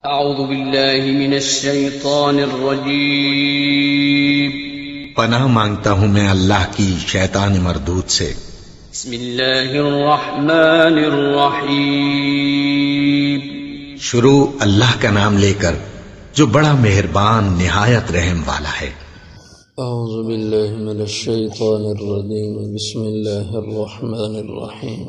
اعوذ باللہ من الشیطان الرجیم پناہ مانگتا ہوں میں اللہ کی شیطان مردود سے۔ بسم اللہ الرحمن الرحیم شروع اللہ کا نام لے کر جو بڑا مہربان نہایت رحم والا ہے۔ اعوذ باللہ من الشیطان الرجیم بسم اللہ الرحمن الرحیم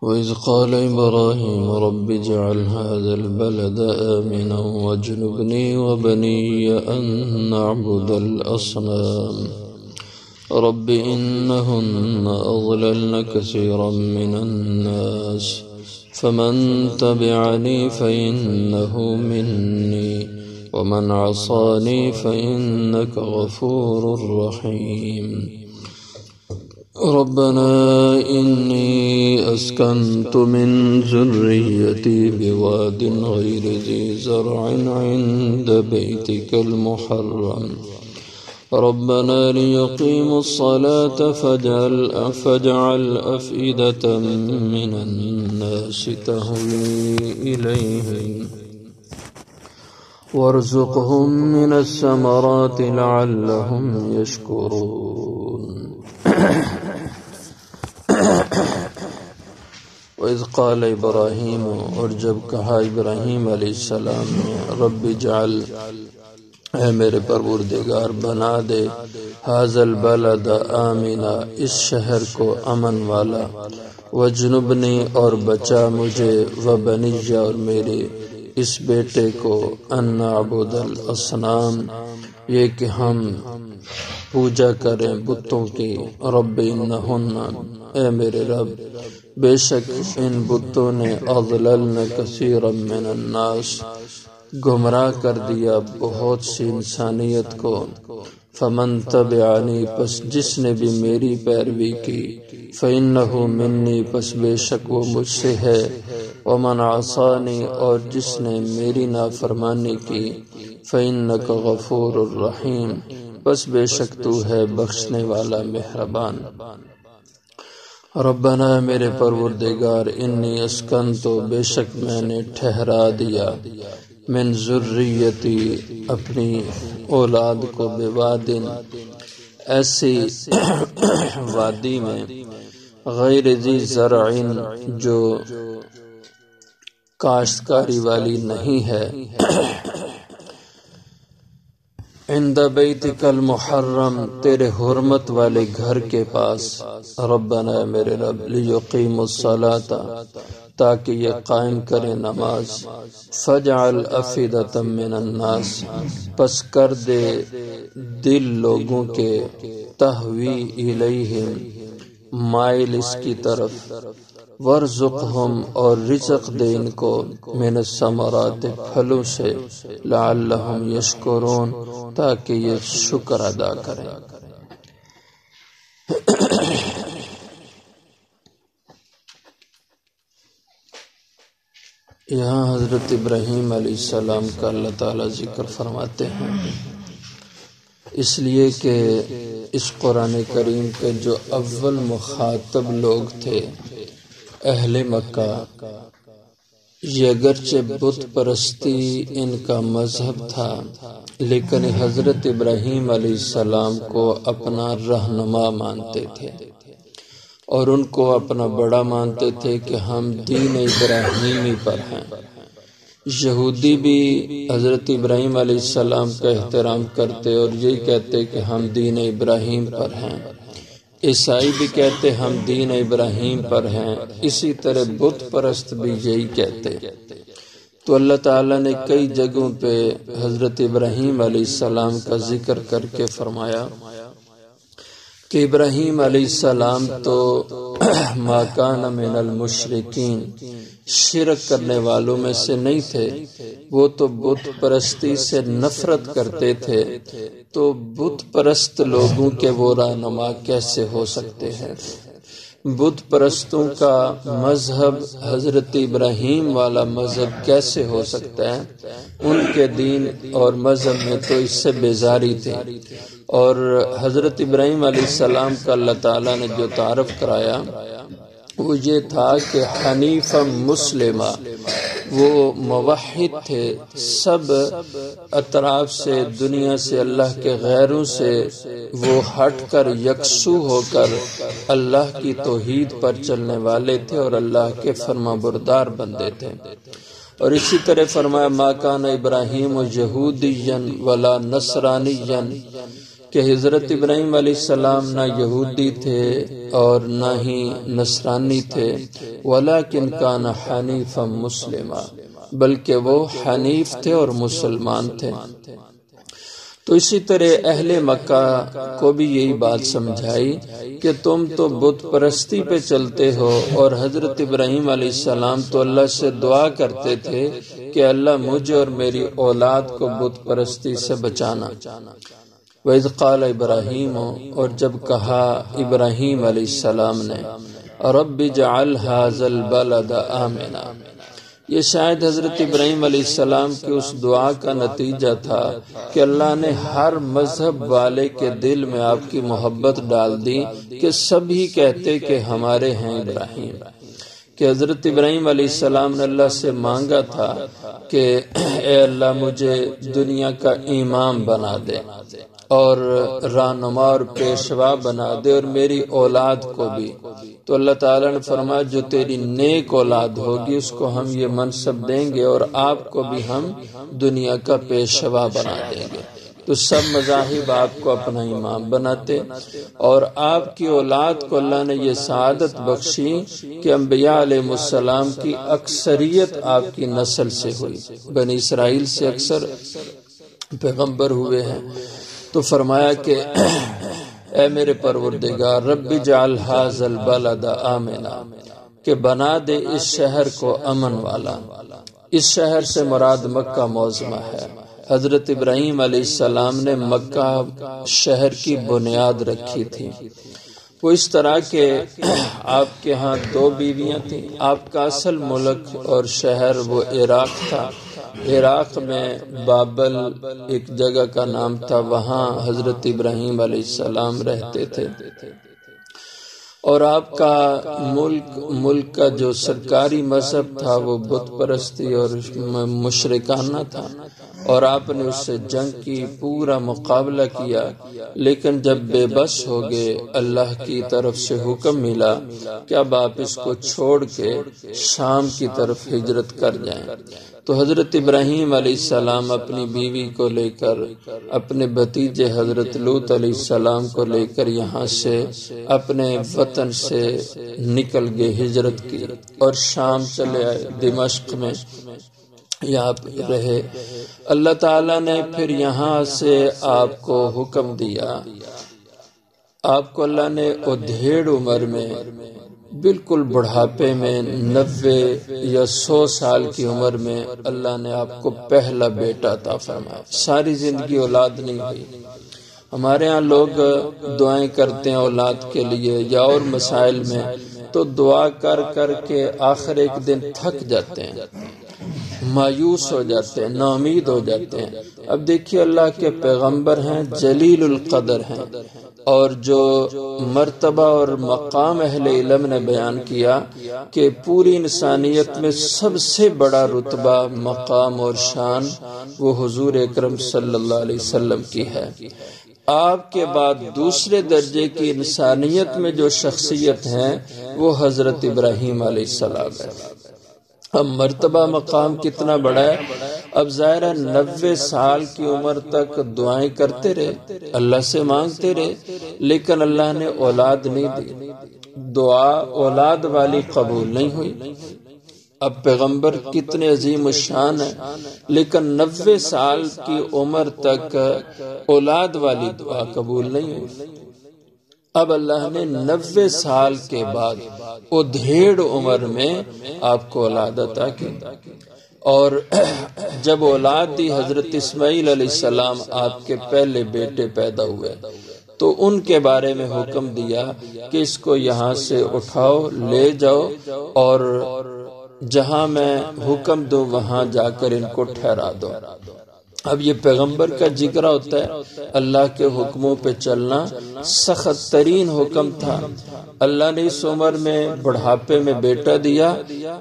وَإِذْ قَالَ إِبْرَاهِيمُ رَبِّ اجْعَلْ هَذَا الْبَلَدَ آمِنًا وَاجْنُبْنِي وَبَنِيَّ أَن نَّعْبُدَ الْأَصْنَامَ رَبِّ إِنَّهُنَّ أَضْلَلْنَ كَثِيرًا مِّنَ النَّاسِ فَمَن تَبِعَنِي فَإِنَّهُ مِنِّي وَمَنْ عَصَانِي فَإِنَّكَ غَفُورٌ رَّحِيمٌ ربنا إني أسكنت من ذريتي بواد غير ذي زرع عند بيتك المحرم ربنا ليقيموا الصلاة فاجعل أفئدة من الناس تهوي إليهم وارزقهم من الثمرات لعلهم يشكرون وَإِذْ قَالَ إِبْرَاهِيمُ اور جب کہا ابراہیم علیہ السلام نے رب اجعل اے میرے پروردگار بنا دے ھذا البلد آمنا اس شہر کو امن والا وجنبنی اور بچا مجھے وبنی اور میرے اس بیٹے کو ان نعبد الاصنام یہ کہ ہم پوجا کریں بتوں کی رب انہن اے میرے رب بے شک ان بتوں نے اضللن کثیرا من الناس گمراہ کر دیا بہت سی انسانیت کو فمن تبعنی پس جس نے بھی میری پیروی کی فإنہ منی پس بے شک وہ مجھ سے ہے ومن عصانی اور جس نے میری نافرمانی کی فإنک غفور الرحیم بس بے شک تو ہے بخشنے والا مہربان ربنا میرے پروردگار انی اسکنتو بے شک میں نے ٹھہرا دیا من ذریتی اپنی اولاد کو بوادن ایسی وادی میں غیر ذی زرع جو کاشتکاری والی نہیں ہے عند بیتک المحرم تیرے حرمت والے گھر کے پاس ربنا میرے رب لیقیموا الصلاۃ تاکہ یہ قائم کرے نماز فجعل افئدۃ من الناس پس کر دے دل لوگوں کے تہوی الیہم مائل اس کی طرف ورزقہم اور رزق دے ان کو من الثمرات پھلوں سے لعلہم یشکرون تاکہ یہ شکر ادا کریں یہاں حضرت ابراہیم علیہ السلام کا اللہ تعالیٰ ذکر فرماتے ہیں اس لیے کہ اس قرآن کریم کے جو اول مخاطب لوگ تھے اہل مکہ یہ اگرچہ بت پرستی ان کا مذہب تھا لیکن حضرت ابراہیم علیہ السلام کو اپنا رہنما مانتے تھے اور ان کو اپنا بڑا مانتے تھے کہ ہم دین ابراہیمی پر ہیں یہودی بھی حضرت ابراہیم علیہ السلام کا احترام کرتے اور یہی کہتے کہ ہم دین ابراہیم پر ہیں عیسائی بھی کہتے ہم دین ابراہیم پر ہیں اسی طرح بت پرست بھی یہی کہتے تو اللہ تعالیٰ نے کئی جگہوں پہ حضرت ابراہیم علیہ السلام کا ذکر کر کے فرمایا کہ ابراہیم علیہ السلام تو ما کان من المشرکین شرک کرنے والوں میں سے نہیں تھے وہ تو بت پرستی سے نفرت کرتے تھے تو بت پرست لوگوں کے وہ رہنما کیسے ہو سکتے ہیں بت پرستوں کا مذہب حضرت ابراہیم والا مذہب کیسے ہو سکتا ہے ان کے دین اور مذہب میں تو اس سے بیزاری تھی اور حضرت ابراہیم علیہ السلام کا اللہ تعالیٰ نے جو تعارف کرایا وہ یہ تھا کہ حنیفا مسلمہ، وہ موحد تھے، سب اطراف سے، دنیا سے، اللہ کے غیروں سے وہ ہٹ کر یکسو ہو کر اللہ کی توحید پر چلنے والے تھے اور اللہ کے فرما بردار بندے تھے۔ اور اسی طرح فرمایا ما کان ابراہیم یہودیا ولا نصرانیا، کہ حضرت ابراہیم علیہ السلام نہ یہودی تھے اور نہ ہی نصرانی تھے، ولیکن کان حنیفا مسلما، بلکہ وہ حنیف تھے اور مسلمان تھے۔ تو اسی طرح اہل مکہ کو بھی یہی بات سمجھائی کہ تم تو بت پرستی پہ چلتے ہو، اور حضرت ابراہیم علیہ السلام تو اللہ سے دعا کرتے تھے کہ اللہ مجھے اور میری اولاد کو بت پرستی سے بچانا۔ وَإِذْ قَالَ إِبْرَاهِيمُ، اور جب کہا ابراہیم علیہ السلام نے رَبِّ اجْعَلْ هَٰذَا الْبَلَدَ آمِنًا، یہ شاید حضرت ابراہیم علیہ السلام کی اس دعا کا نتیجہ تھا کہ اللہ نے ہر مذہب والے کے دل میں آپ کی محبت ڈال دی کہ سبھی کہتے کہ ہمارے ہیں ابراہیم، کہ حضرت ابراہیم علیہ السلام نے اللہ سے مانگا تھا کہ اے اللہ مجھے دنیا کا امام بنا دے اور رہنما اور پیشوا بنا دے، اور میری اولاد کو بھی۔ تو اللہ تعالیٰ نے فرمایا جو تیری نیک اولاد ہوگی اس کو ہم یہ منصب دیں گے اور آپ کو بھی ہم دنیا کا پیشوا بنا دیں گے۔ تو سب مذاہب آپ کو اپنا امام بناتے، اور آپ کی اولاد کو اللہ نے یہ سعادت بخشی کہ انبیاء علیہ السلام کی اکثریت آپ کی نسل سے ہوئی، بنی اسرائیل سے اکثر پیغمبر ہوئے ہیں۔ تو فرمایا کہ اے میرے پروردگار رب اجعل ھذا البلد آمنا، کہ بنا دے اس شہر کو امن والا۔ اس شہر سے مراد مکہ معظمہ ہے۔ حضرت ابراہیم علیہ السلام نے مکہ شہر کی بنیاد رکھی تھی۔ وہ اس طرح کہ آپ کے ہاں 2 بیویاں تھیں۔ آپ کا اصل ملک اور شہر وہ عراق تھا۔ عراق میں بابل ایک جگہ کا نام تھا، وہاں حضرت ابراہیم علیہ السلام رہتے تھے، اور آپ کا ملک کا جو سرکاری مذہب تھا وہ بت پرستی اور مشرکانہ تھا، اور آپ نے اس سے جنگ کی، پورا مقابلہ کیا، لیکن جب بے بس ہو گئے اللہ کی طرف سے حکم ملا کہ اب آپ اس کو چھوڑ کے شام کی طرف ہجرت کر جائیں۔ تو حضرت ابراہیم علیہ السلام اپنی بیوی کو لے کر، اپنے بھتیجے حضرت لوط علیہ السلام کو لے کر یہاں سے اپنے وطن سے نکل گئے، ہجرت کی، اور شام چلے آئے، دمشق میں یہاں رہے۔ اللہ تعالیٰ نے پھر یہاں سے آپ کو حکم دیا، آپ کو اللہ نے ادھیڑ عمر میں، بالکل بڑھاپے میں، 90 یا 100 سال کی عمر میں اللہ نے آپ کو پہلا بیٹا عطا فرمایا۔ ساری زندگی اولاد نہیں ہوئی۔ ہمارے ہاں لوگ دعائیں کرتے ہیں اولاد کے لیے یا اور مسائل میں، تو دعا کر کر کے آخر ایک دن تھک جاتے ہیں، مایوس ہو جاتے ہیں، نا امید ہو جاتے ہیں۔ اب دیکھیے اللہ کے پیغمبر ہیں، جلیل القدر ہیں، اور جو مرتبہ اور مقام اہل علم نے بیان کیا کہ پوری انسانیت میں سب سے بڑا رتبہ، مقام اور شان وہ حضور اکرم صلی اللہ علیہ وسلم کی ہے۔ آپ کے بعد دوسرے درجے کی انسانیت میں جو شخصیت ہیں وہ حضرت ابراہیم علیہ السلام ہے۔ اب مرتبہ مقام کتنا بڑا ہے، اب ظاہر ہے 90 سال کی عمر تک دعائیں کرتے رہے، اللہ سے مانگتے رہے، لیکن اللہ نے اولاد نہیں دی، دعا اولاد والی قبول نہیں ہوئی۔ اب پیغمبر کتنے عظیم الشان ہیں، لیکن 90 سال کی عمر تک اولاد والی دعا قبول نہیں ہوئی۔ اب اللہ نے 90 سال کے بعد ادھیڑ عمر میں آپ کو اولاد عطا کی، اور جب اولاد دی حضرت اسماعیل علیہ السلام آپ کے پہلے بیٹے پیدا ہوئے، تو ان کے بارے میں حکم دیا کہ اس کو یہاں سے اٹھاؤ، لے جاؤ، اور جہاں میں حکم دوں وہاں جا کر ان کو ٹھہرا دو۔ اب یہ پیغمبر کا جگرہ ہوتا ہے، اللہ کے حکموں پہ چلنا سخت ترین حکم تھا۔ اللہ نے اس عمر میں بڑھاپے میں بیٹا دیا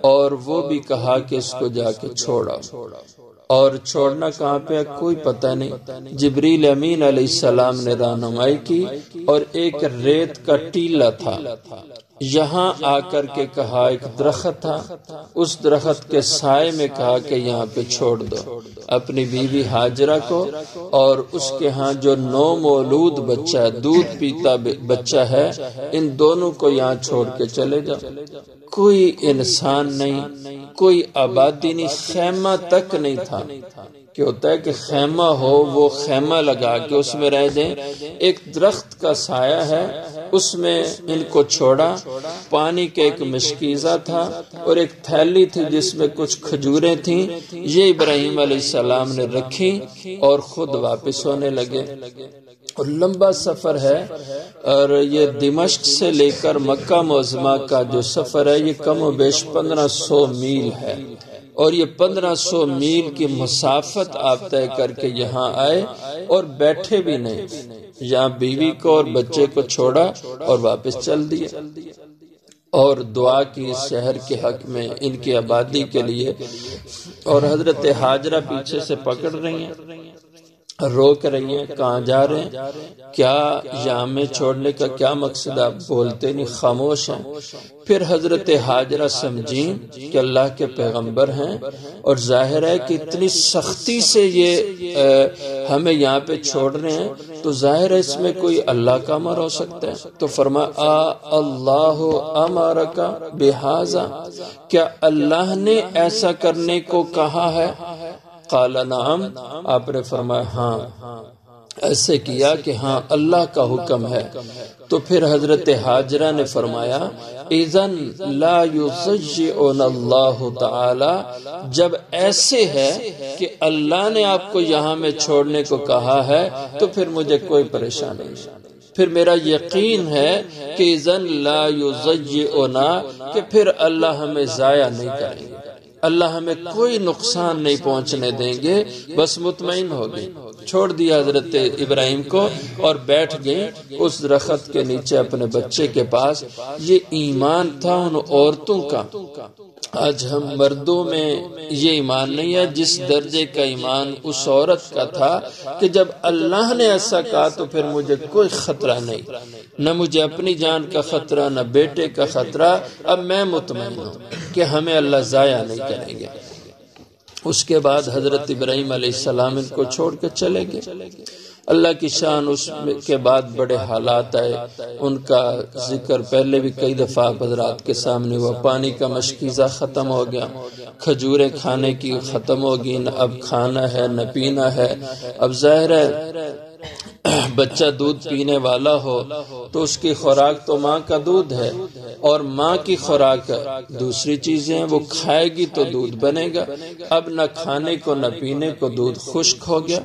اور وہ بھی کہا کہ اس کو جا کے چھوڑا، اور چھوڑنا کہاں پہ کوئی پتہ نہیں۔ جبریل امین علیہ السلام نے رہنمائی کی اور ایک ریت کا ٹیلا تھا، یہاں آ کر کے کہا، ایک درخت تھا، اس درخت کے سائے میں کہا کہ یہاں پہ چھوڑ دو اپنی بیوی ہاجرہ کو، اور اس کے ہاں جو نو مولود بچہ ہے، دودھ پیتا بچہ ہے، ان دونوں کو یہاں چھوڑ کے چلے جاؤ۔ کوئی انسان نہیں، کوئی آبادی نہیں، خیمہ تک نہیں تھا۔ کہ ہوتا ہے کہ خیمہ ہو، وہ خیمہ لگا کے اس میں رہ جائیں، ایک درخت کا سایہ ہے، اس میں ان کو چھوڑا۔ پانی کا ایک مشکیزہ تھا اور ایک تھیلی تھی جس میں کچھ کھجوریں تھیں، یہ ابراہیم علیہ السلام نے رکھی اور خود واپس ہونے لگے۔ اور لمبا سفر ہے، اور یہ دمشق سے لے کر مکہ معظمہ کا جو سفر ہے یہ کم و بیش 1500 میل ہے، اور یہ 1500 میل کی مسافت آپ طے کر کے یہاں آئے اور بیٹھے بھی نہیں، یہاں بیوی کو اور بچے کو چھوڑا اور واپس چل دیے، اور دعا کی اس شہر کے حق میں، ان کی آبادی کے لیے۔ اور حضرت ہاجرہ پیچھے سے پکڑ رہی ہیں، روک رہی ہیں، کہاں جا رہے ہیں، کیا یہاں میں چھوڑنے کا کیا مقصد؟ آپ بولتے نہیں، خاموش ہیں۔ پھر حضرت ہاجرہ سمجھیں کہ اللہ کے پیغمبر ہیں، اور ظاہر ہے کہ اتنی سختی سے یہ ہمیں یہاں پہ چھوڑ رہے ہیں، تو ظاہر ہے اس میں کوئی اللہ کا امر ہو سکتا ہے۔ تو فرمایا اللہ امرک بہذا، کیا اللہ نے ایسا کرنے کو کہا ہے؟ قال نعم، آپ نے فرمایا ہاں، ایسے کیا کہ ہاں اللہ کا حکم ہے۔ تو پھر حضرت ہاجرہ نے فرمایا اذن لا یضجعنا اللہ تعالی، جب ایسے ہے کہ اللہ نے آپ کو یہاں میں چھوڑنے کو کہا ہے تو پھر مجھے کوئی پریشانی نہیں، پھر میرا یقین ہے کہ اذن لا یضجعنا، کہ پھر اللہ ہمیں ضائع نہیں کریں گے، اللہ ہمیں کوئی نقصان نہیں پہنچنے دیں گے، بس مطمئن ہو گئی۔ چھوڑ دیا حضرت ابراہیم کو اور بیٹھ گئی اس درخت کے نیچے اپنے بچے کے پاس۔ یہ ایمان تھا ان عورتوں کا۔ آج ہم مردوں میں یہ ایمان نہیں ہے جس درجے کا ایمان اس عورت کا تھا کہ جب اللہ نے ایسا کہا تو پھر مجھے کوئی خطرہ نہیں، نہ مجھے اپنی جان کا خطرہ، نہ بیٹے کا خطرہ، اب میں مطمئن ہوں کہ ہمیں اللہ ضائع نہیں کریں گے۔ اس کے بعد حضرت ابراہیم علیہ السلام ان کو چھوڑ کے چلے گئے۔ اللہ کی شان اس کے بعد بڑے حالات آئے، ان کا ذکر پہلے بھی کئی دفعہ حضرات کے سامنے ہوا۔ پانی کا مشکیزہ ختم ہو گیا، کھجوریں کھانے کی ختم ہو گئی، نہ اب کھانا ہے نہ پینا ہے۔ اب ظاہر ہے بچہ دودھ پینے والا ہو تو اس کی خوراک تو ماں کا دودھ ہے، اور ماں کی خوراک دوسری چیزیں ہیں، وہ کھائے گی تو دودھ بنے گا۔ اب نہ کھانے کو نہ پینے کو، دودھ خشک ہو گیا۔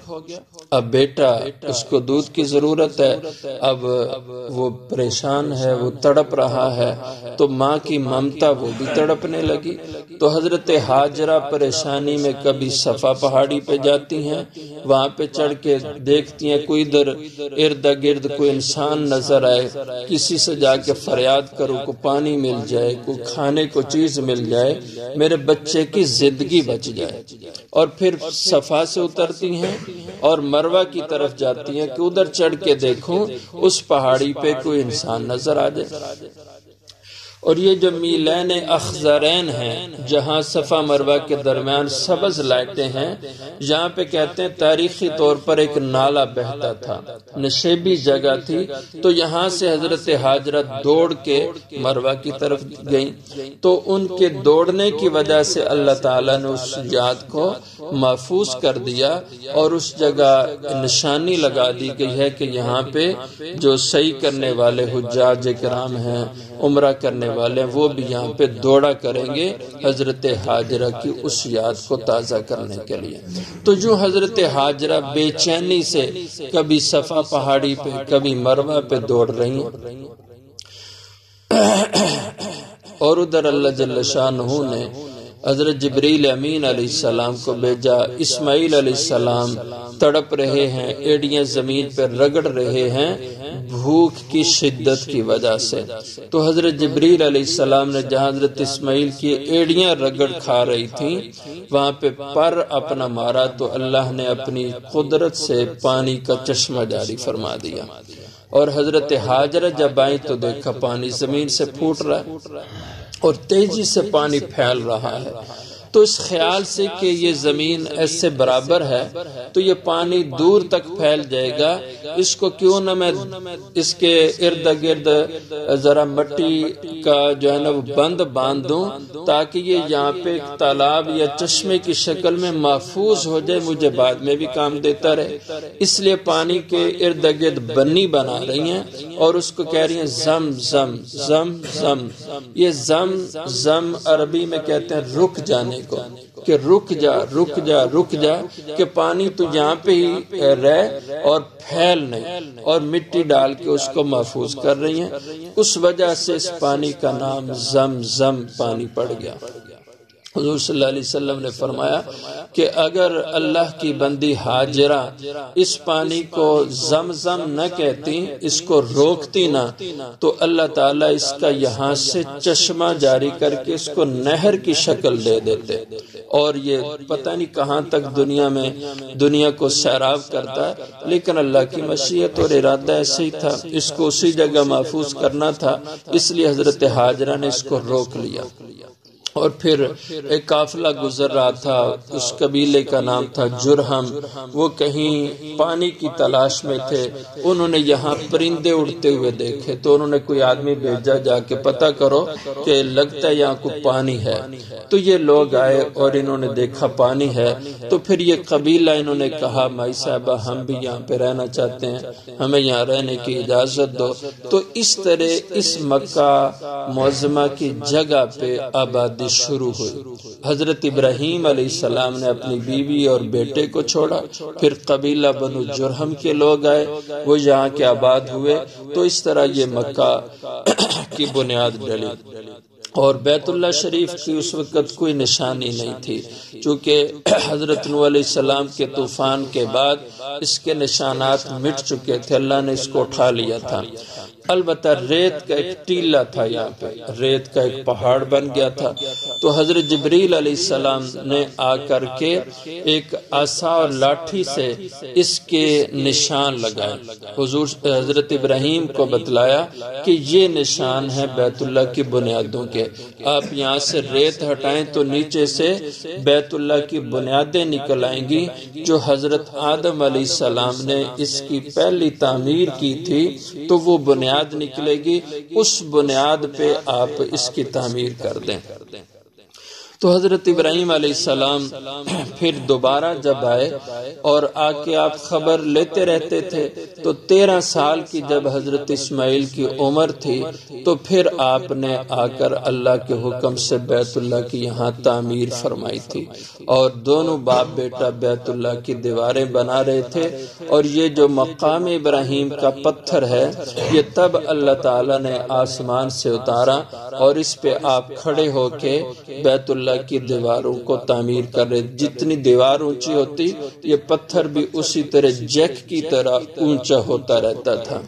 اب بیٹا، اس کو دودھ کی ضرورت ہے، اب وہ پریشان ہے، وہ تڑپ رہا ہے، تو ماں کی ممتا وہ بھی تڑپنے لگی۔ تو حضرت ہاجرہ پریشانی میں کبھی صفا پہاڑی پہ جاتی ہیں، وہاں پہ چڑھ کے دیکھتی ہیں کوئی ادھر ارد گرد کوئی انسان نظر آئے، کسی سے جا کے فریاد کرو، کو پانی مل جائے، کو کھانے کو چیز مل جائے، میرے بچے کی زندگی بچ جائے۔ اور پھر صفا سے اترتی ہیں اور مروہ کی طرف جاتی ہیں کہ ادھر چڑھ کے دیکھوں اس پہاڑی پہ کوئی انسان نظر آ جائے۔ اور یہ جو میلین اخضرین ہیں، جہاں صفا مروہ کے درمیان سبز لائٹیں ہیں، یہاں پہ کہتے ہیں تاریخی طور پر ایک نالا بہتا تھا، نشیبی جگہ تھی، تو یہاں سے حضرت ہاجرہ دوڑ کے مروہ کی طرف گئیں، تو ان کے دوڑنے کی وجہ سے اللہ تعالیٰ نے اس یاد کو محفوظ کر دیا، اور اس جگہ نشانی لگا دی گئی ہے کہ یہاں پہ جو سعی کرنے والے حجاج کرام ہیں، عمرہ کرنے والے، وہ بھی یہاں پہ دوڑا کریں گے حضرت ہاجرہ کی اس یاد کو تازہ کرنے کے لیے۔ تو جو حضرت ہاجرہ بے چینی سے کبھی صفا پہاڑی پہ کبھی مروہ پہ دوڑ رہی ہیں، اور ادھر اللہ جل شانہ نے حضرت جبریل امین علیہ السلام کو بھیجا، اسماعیل علیہ السلام تڑپ رہے ہیں، ایڑیاں زمین پر رگڑ رہے ہیں بھوک کی شدت کی وجہ سے، تو حضرت جبریل علیہ السلام نے جہاں حضرت اسماعیل کی ایڑیاں رگڑ کھا رہی تھیں وہاں پہ پر اپنا مارا تو اللہ نے اپنی قدرت سے پانی کا چشمہ جاری فرما دیا، اور حضرت ہاجرہ جب آئیں تو دیکھا پانی زمین سے پھوٹ رہا ہے اور تیزی سے پانی پھیل رہا ہے، تو اس خیال سے کہ یہ زمین ایسے برابر ہے تو یہ پانی دور تک پھیل جائے گا، اس کو کیوں نہ میں اس کے ارد گرد ذرا مٹی کا جو ہے نا وہ بند باندھ دوں تاکہ یہ یہاں پہ ایک تالاب یا چشمے کی شکل میں محفوظ ہو جائے، مجھے بعد میں بھی کام دیتا رہے۔ اس لیے پانی کے ارد گرد بنی بنا رہی ہیں اور اس کو کہہ رہی ہیں زم زم زم زم۔ یہ زم زم عربی میں کہتے ہیں رک جانے کو، کہ رک جا رک جا رک جا، کہ پانی تو یہاں پہ ہی رہ اور پھیل نہیں، اور مٹی ڈال کے اس کو محفوظ کر رہی ہیں، اس وجہ سے اس پانی کا نام زم زم پانی پڑ گیا۔ حضور صلی اللہ علیہ وسلم نے فرمایا کہ اگر اللہ کی بندی ہاجرہ اس پانی کو زمزم نہ کہتی، اس کو روکتی نہ، تو اللہ تعالیٰ اس کا یہاں سے چشمہ جاری کر کے اس کو نہر کی شکل دے دیتے، اور یہ پتہ نہیں کہاں تک دنیا کو سیراب کرتا ہے، لیکن اللہ کی مشیت اور ارادہ ایسے ہی تھا، اس کو اسی جگہ محفوظ کرنا تھا، اس لیے حضرت ہاجرہ نے اس کو روک لیا۔ اور پھر ایک قافلہ گزر رہا تھا، اس قبیلے کا نام تھا جرہم، وہ کہیں پانی کی تلاش میں تھے، انہوں نے یہاں پرندے اڑتے ہوئے دیکھے تو انہوں نے کوئی آدمی بھیجا جا کے پتہ کرو کہ لگتا ہے یہاں کوئی پانی ہے، تو یہ لوگ آئے اور انہوں نے دیکھا پانی ہے، تو پھر یہ قبیلہ انہوں نے کہا مائی صاحبہ ہم بھی یہاں پہ رہنا چاہتے ہیں، ہمیں یہاں رہنے کی اجازت دو، تو اس طرح اس مکہ معظمہ کی جگہ پہ آبادی شروع ہوئی۔ حضرت ابراہیم علیہ السلام نے اپنی بیوی اور بیٹے کو چھوڑا، پھر قبیلہ بنو جرہم کے لوگ آئے، وہ یہاں کے آباد ہوئے، تو اس طرح یہ مکہ کی بنیاد ڈلی۔ اور بیت اللہ شریف کی اس وقت کوئی نشانی نہیں تھی، چونکہ حضرت نوح علیہ السلام کے طوفان کے بعد اس کے نشانات مٹ چکے تھے، اللہ نے اس کو اٹھا لیا تھا۔ البتہ ریت کا ایک ٹیلہ تھا، یہاں پہ ریت کا ایک پہاڑ بن گیا تھا، تو حضرت جبریل علیہ السلام نے آ کر کے ایک عصا اور لاٹھی سے اس کے نشان لگائے، حضرت ابراہیم کو بتلایا کہ یہ نشان ہے بیت اللہ کی بنیادوں کے، آپ یہاں سے ریت ہٹائیں تو نیچے سے بیت اللہ کی بنیادیں نکل آئیں گی، جو حضرت آدم علیہ السلام نے اس کی پہلی تعمیر کی تھی، تو وہ بنیاد نکلے گی، اس بنیاد پہ آپ اس کی تعمیر کر دیں۔ تو حضرت ابراہیم علیہ السلام پھر دوبارہ جب آئے اور آ کے آپ خبر لیتے رہتے تھے، تو 13 سال کی جب حضرت اسماعیل کی عمر تھی تو پھر آپ نے آ کر اللہ کے حکم سے بیت اللہ کی یہاں تعمیر فرمائی تھی، اور دونوں باپ بیٹا بیت اللہ کی دیواریں بنا رہے تھے، اور یہ جو مقام ابراہیم کا پتھر ہے یہ تب اللہ تعالیٰ نے آسمان سے اتارا اور اس پہ آپ کھڑے ہو کے بیت اللہ کی دیواروں کو تعمیر کر رہے، جتنی دیوار اونچی ہوتی یہ پتھر بھی اسی طرح جیک کی طرح اونچا ہوتا رہتا تھا،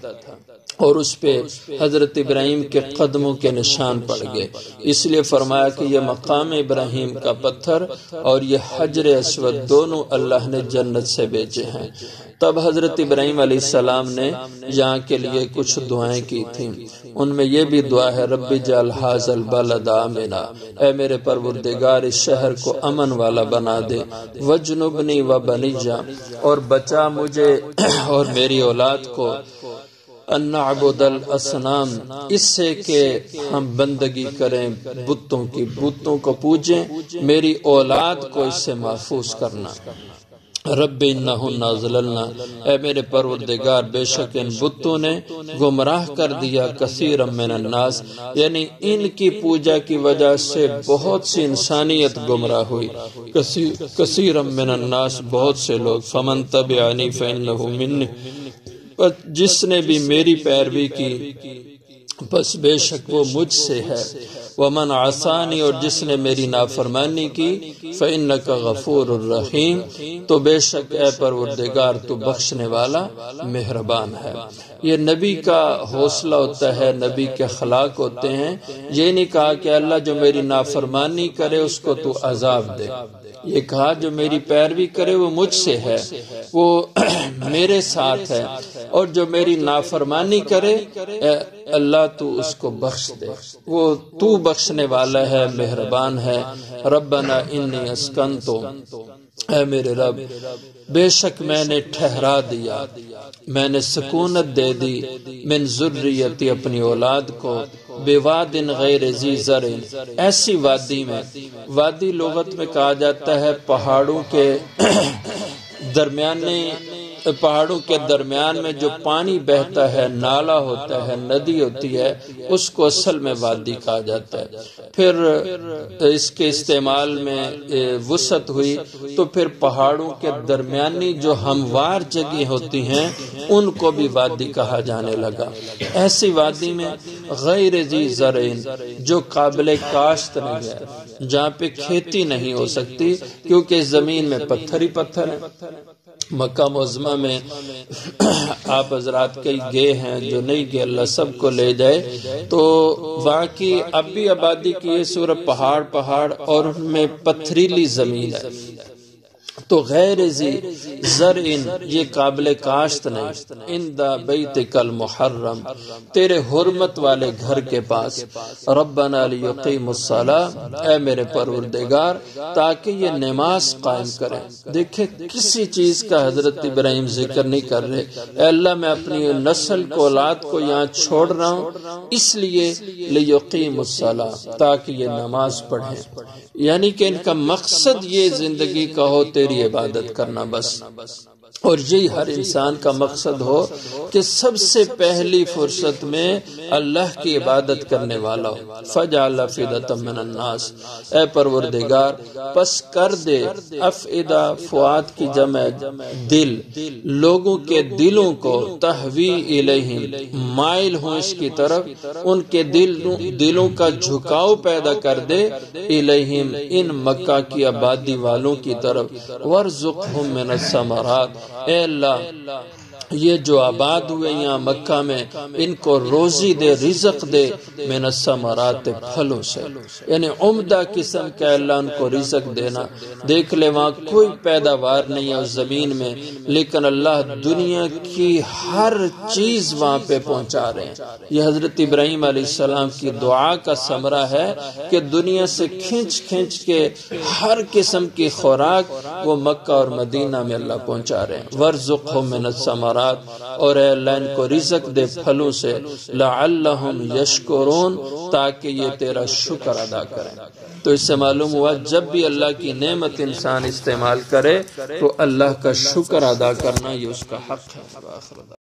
اور اس پہ حضرت ابراہیم کے قدموں کے نشان پڑ گئے، اس لیے فرمایا کہ یہ مقام ابراہیم کا پتھر اور یہ حجر اسود دونوں اللہ نے جنت سے بھیجے ہیں۔ تب حضرت ابراہیم علیہ السلام نے یہاں کے لیے کچھ دعائیں کی تھیں، ان میں یہ بھی دعا ہے رب اجعل ھذا البلد آمنا، اے میرے پروردگار اس شہر کو امن والا بنا دے، وجنبنی وبنی، اور بچا مجھے اور میری اولاد کو، ان نعبد الاصنام، اس سے کہ ہم بندگی کریں بتوں کی، بتوں کو پوجیں، میری اولاد کو اس سے محفوظ کرنا۔ رب انہن ضللنا، اے میرے پروردگار بے شک ان بتوں نے گمراہ کر دیا کثیر من الناس، یعنی ان کی پوجا کی وجہ سے بہت سی انسانیت گمراہ ہوئی، کثیر من الناس بہت سے لوگ، فمن تبعنی فانہ منی، جس نے بھی میری پیروی کی بس بے شک وہ مجھ سے ہے، ومن عصانی، اور جس نے میری نافرمانی کی، فإنک غفور الرحیم، تو بے شک اے پروردگار تو بخشنے والا مہربان ہے۔ یہ نبی کا حوصلہ ہوتا ہے، نبی کے اخلاق ہوتے ہیں۔ یہ نہیں کہا کہ اللہ جو میری نافرمانی کرے اس کو تو عذاب دے، یہ کہا جو میری پیروی کرے وہ مجھ سے ہے، وہ میرے ساتھ ہے، اور جو میری نافرمانی کرے اللہ تو اس کو بخش دے، وہ تو بخشنے والا ہے، مہربان ہے۔ ربنا انی اسکنتو، اے میرے رب بے شک میں نے ٹھہرا دیا، میں نے سکونت دے دی، من ذریتی اپنی اولاد کو، بواد غیر ذی زرع، ایسی وادی میں، وادی لغت میں کہا جاتا ہے پہاڑوں کے درمیان میں جو پانی بہتا ہے، نالا ہوتا ہے، ندی ہوتی ہے، اس کو اصل میں وادی کہا جاتا ہے۔ پھر اس کے استعمال میں وسعت ہوئی تو پھر پہاڑوں کے درمیانی جو ہموار جگہ ہوتی ہیں ان کو بھی وادی کہا جانے لگا۔ ایسی وادی میں غیر ذی زرع، جو قابل کاشت نہیں ہے، جہاں پہ کھیتی نہیں ہو سکتی کیونکہ زمین میں پتھر ہی پتھر ہے۔ مکہ معظمہ میں آپ حضرات کئی گئے ہیں، جو نہیں گئے اللہ سب کو لے جائے، تو وہاں کی اب بھی آبادی کی یہ صورت پہاڑ اور ان میں پتھریلی زمین ہے، تو غیر ذی زرع، یہ قابل کاشت نہیں، عند بیتک المحرم، تیرے حرمت والے گھر کے پاس، ربنا لیقیموا الصلاۃ، اے میرے پروردگار تاکہ یہ نماز قائم کریں۔ دیکھیں کسی چیز کا حضرت ابراہیم ذکر نہیں کر رہے، اے اللہ میں اپنی نسل کو، اولاد کو یہاں چھوڑ رہا ہوں اس لیے لیقیموا الصلاۃ، تاکہ یہ نماز پڑھیں، یعنی کہ ان کا مقصد یہ زندگی کا ہو تیری عبادت کرنا بس، اور یہی ہر انسان کا مقصد ہو کہ سب سے پہلی فرصت میں اللہ کی عبادت کرنے والا ہو۔ فجعل افئدۃ من الناس، اے پروردگار پس کر دے، افئدہ فؤاد کی جمع دل، لوگوں کے دلوں کو، تہوی الیہم مائل ہوں اس کی طرف، ان کے دلوں کا جھکاؤ پیدا کر دے، الیہم ان مکہ کی آبادی والوں کی طرف، وارزقہم من الثمرات، اے اللہ یہ جو آباد ہوئے یہاں مکہ میں ان کو روزی دے، رزق دے، من الثمرات پھلوں سے، یعنی عمدہ قسم کا اللہ ان کو رزق دینا۔ دیکھ لے وہاں کوئی پیداوار نہیں ہے اس زمین میں، لیکن اللہ دنیا کی ہر چیز وہاں پہ پہنچا رہے ہیں۔ یہ حضرت ابراہیم علیہ السلام کی دعا کا ثمرہ ہے کہ دنیا سے کھینچ کے ہر قسم کی خوراک وہ مکہ اور مدینہ میں اللہ پہنچا رہے ہیں۔ وارزقہم من الثمرات، اور اے اللہ ان کو رزق دے پھلوں سے، لعلہم یشکرون، تاکہ یہ تیرا شکر ادا کریں۔ تو اس سے معلوم ہوا جب بھی اللہ کی نعمت انسان استعمال کرے تو اللہ کا شکر ادا کرنا یہ اس کا حق ہے۔